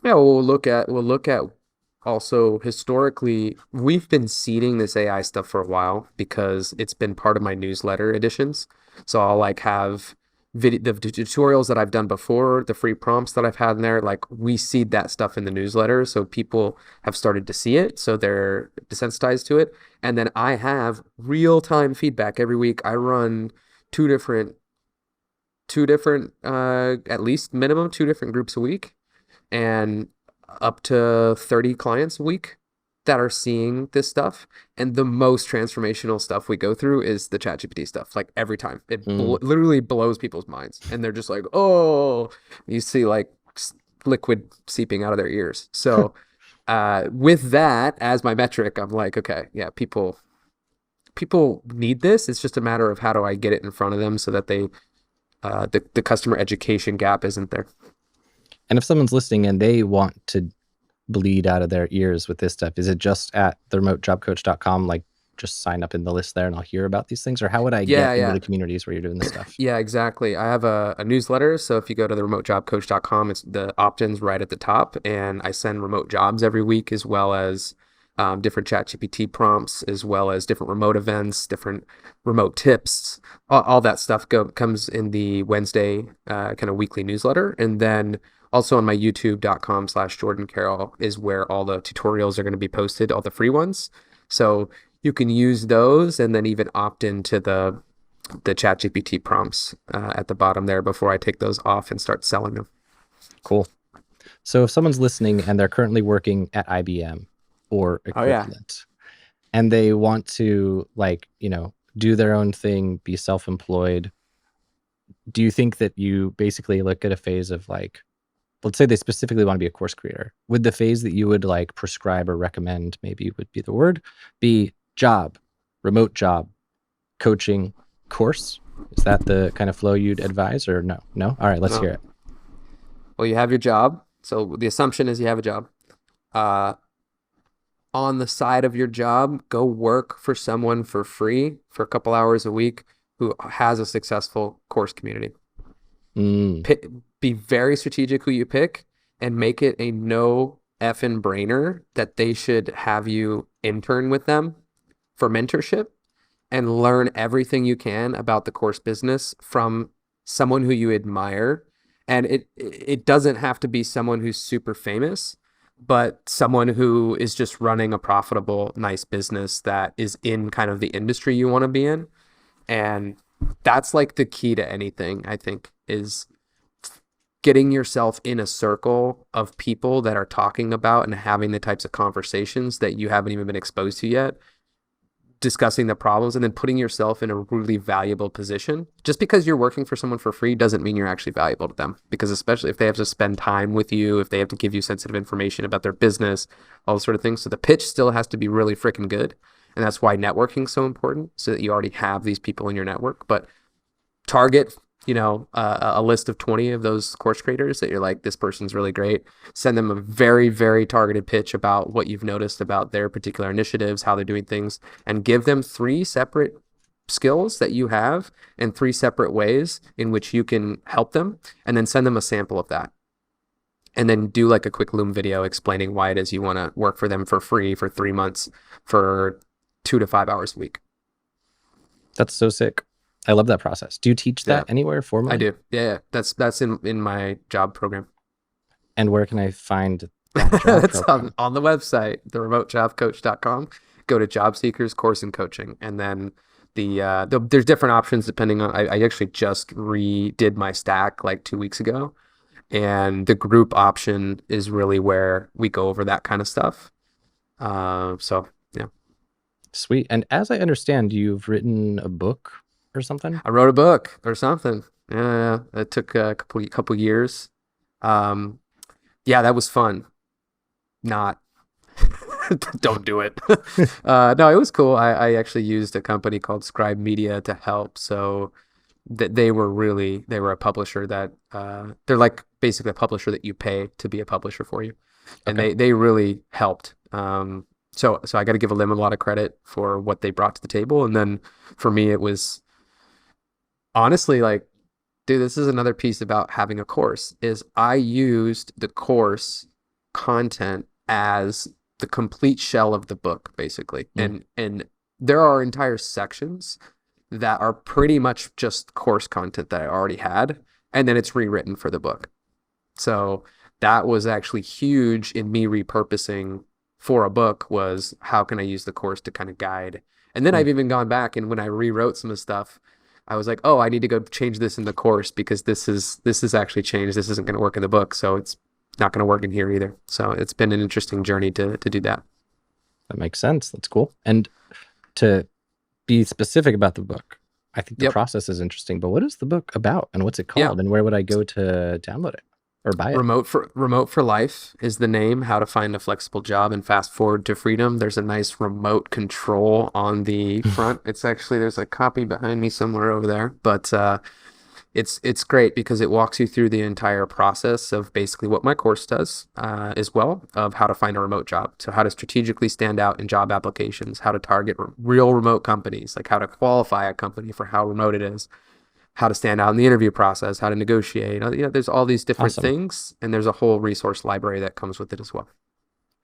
Yeah, we'll look at also historically, we've been seeding this AI stuff for a while because it's been part of my newsletter editions. So I'll like have the tutorials that I've done before, the free prompts that I've had in there, like we seed that stuff in the newsletter. So people have started to see it, so they're desensitized to it. And then I have real-time feedback every week. I run two different at least minimum two different groups a week and up to 30 clients a week that are seeing this stuff. And the most transformational stuff we go through is the ChatGPT stuff. Like every time,
Mm,
literally blows people's minds. And they're just like, oh, you see like liquid seeping out of their ears. So with that as my metric, I'm like, okay, yeah, people need this. It's just a matter of how do I get it in front of them so that the customer education gap isn't there.
and if someone's listening and they want to bleed out of their ears with this stuff, is it just at theremotejobcoach.com? Like just sign up in the list there and I'll hear about these things? Or how would I
Yeah,
get into
yeah.
the communities where you're doing this stuff?
Yeah, exactly. I have a newsletter. So if you go to the remotejobcoach.com, it's the opt-ins right at the top. And I send remote jobs every week, as well as different ChatGPT prompts, as well as different remote events, different remote tips. All that stuff comes in the Wednesday kind of weekly newsletter. And then also on my youtube.com/Jordan Carroll is where all the tutorials are going to be posted, all the free ones. So you can use those and then even opt into the ChatGPT prompts at the bottom there before I take those off and start selling them.
Cool. So if someone's listening and they're currently working at IBM or
Oh yeah.
equivalent, and they want to like, do their own thing, be self-employed, do you think that you basically look at a phase of like, let's say they specifically want to be a course creator, would the phase that you would like prescribe or recommend, maybe would be the word, be job, remote job, coaching, course? Is that the kind of flow you'd advise, or no? No? All right, let's
No.
hear it.
Well, you have your job. So the assumption is you have a job. Uh, on the side of your job, go work for someone for free for a couple hours a week who has a successful course community.
Mm,
Be very strategic who you pick and make it a no effing brainer that they should have you intern with them for mentorship and learn everything you can about the course business from someone who you admire. And it doesn't have to be someone who's super famous, but someone who is just running a profitable, nice business that is in kind of the industry you want to be in. And that's like the key to anything, I think, is getting yourself in a circle of people that are talking about and having the types of conversations that you haven't even been exposed to yet, discussing the problems, and then putting yourself in a really valuable position. Just because you're working for someone for free doesn't mean you're actually valuable to them, because especially if they have to spend time with you, if they have to give you sensitive information about their business, all those sort of things. So the pitch still has to be really freaking good. And that's why networking is so important, so that you already have these people in your network. But target, a list of 20 of those course creators that you're like, this person's really great. Send them a very, very targeted pitch about what you've noticed about their particular initiatives, how they're doing things, and give them 3 separate skills that you have and 3 separate ways in which you can help them, and then send them a sample of that. And then do like a quick Loom video explaining why it is you want to work for them for free for 3 months for 2 to 5 hours a week.
That's so sick. I love that process. Do you teach that anywhere formally?
I do. Yeah. That's in my job program.
And where can I find that job
That's
program?
on the website, theremotejobcoach.com. Go to job seekers, course and coaching. And then there's different options depending on, I actually just redid my stack like 2 weeks ago. And the group option is really where we go over that kind of stuff. So yeah.
Sweet. And as I understand, you've written a book or something?
I wrote a book or something. Yeah. It took a couple years. Yeah, that was fun. Not don't do it. No, it was cool. I actually used a company called Scribe Media to help. So they were a publisher that they're like basically a publisher that you pay to be a publisher for you. And
Okay.
they really helped. So I got to give them a lot of credit for what they brought to the table. And then for me, it was honestly like, dude, this is another piece about having a course, is I used the course content as the complete shell of the book, basically. And there are entire sections that are pretty much just course content that I already had, and then it's rewritten for the book. So that was actually huge in me repurposing for a book, was how can I use the course to kind of guide. And then I've even gone back, and when I rewrote some of the stuff, I was like, oh, I need to go change this in the course because this is actually changed. This isn't going to work in the book, so it's not going to work in here either. So it's been an interesting journey to do that.
That makes sense. That's cool. And to be specific about the book, I think the process is interesting, but what is the book about and what's it called and where would I go to download it or buy it?
Remote for Life is the name. How to find a flexible job and fast forward to freedom. There's a nice remote control on the front. It's actually, there's a copy behind me somewhere over there, but it's great because it walks you through the entire process of basically what my course does as well, of how to find a remote job. So how to strategically stand out in job applications, how to target real remote companies, like how to qualify a company for how remote it is, how to stand out in the interview process, how to negotiate. There's all these different things, and there's a whole resource library that comes with it as well.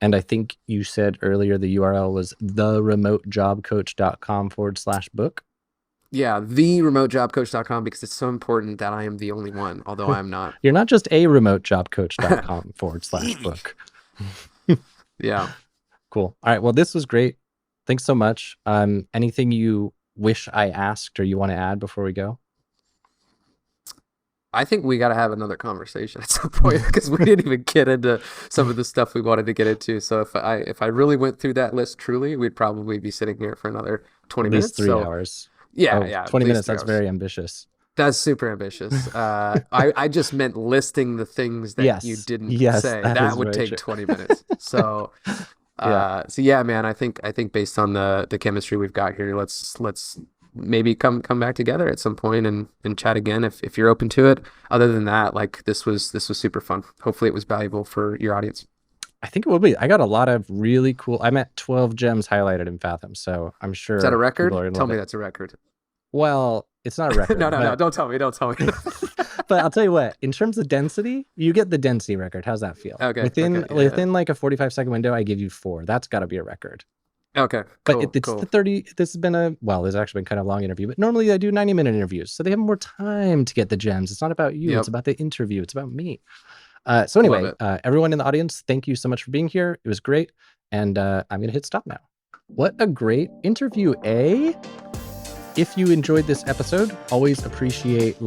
And I think you said earlier the URL was theremotejobcoach.com/book.
Yeah, theremotejobcoach.com, because it's so important that I am the only one, although I'm not.
You're not just a remotejobcoach.com/book.
Yeah.
Cool. All right. Well, this was great. Thanks so much. Anything you wish I asked or you want to add before we go?
I think we got to have another conversation at some point, because we didn't even get into some of the stuff we wanted to get into. So if I really went through that list truly, we'd probably be sitting here for another 20 minutes.
At least 3 hours.
Yeah.
20 minutes. That's very ambitious.
That's super ambitious. I just meant listing the things that you didn't say. That would take 20 minutes. So, yeah, man, I think based on the chemistry we've got here, let's maybe come back together at some point and chat again if you're open to it. Other than that, like this was super fun. Hopefully it was valuable for your audience.
I think it will be. I got a lot of really cool, I'm at 12 gems highlighted in Fathom, so I'm sure.
Is that a record? Tell me that's a record.
Well, it's not a record.
No, don't tell me.
But I'll tell you what, in terms of density, you get the density record. How's that feel?
Okay.
Within like a 45-second window, I give you 4. That's got to be a record.
Okay.
Cool, but it's the 30. This has been there's actually been kind of a long interview, but normally I do 90-minute interviews. So they have more time to get the gems. It's not about you. It's about the interview. It's about me. So anyway, everyone in the audience, thank you so much for being here. It was great. And I'm going to hit stop now. What a great interview, eh? If you enjoyed this episode, always appreciate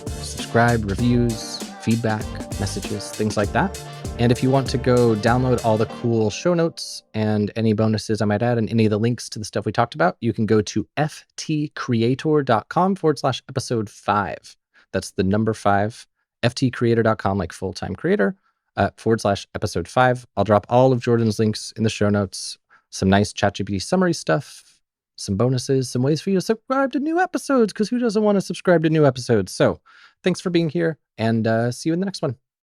subscribe, reviews, feedback, messages, things like that. And if you want to go download all the cool show notes and any bonuses I might add and any of the links to the stuff we talked about, you can go to ftcreator.com/episode 5. That's the number 5, ftcreator.com, like full-time creator, /episode 5. I'll drop all of Jordan's links in the show notes, some nice ChatGPT summary stuff, some bonuses, some ways for you to subscribe to new episodes, because who doesn't want to subscribe to new episodes? So thanks for being here, and see you in the next one.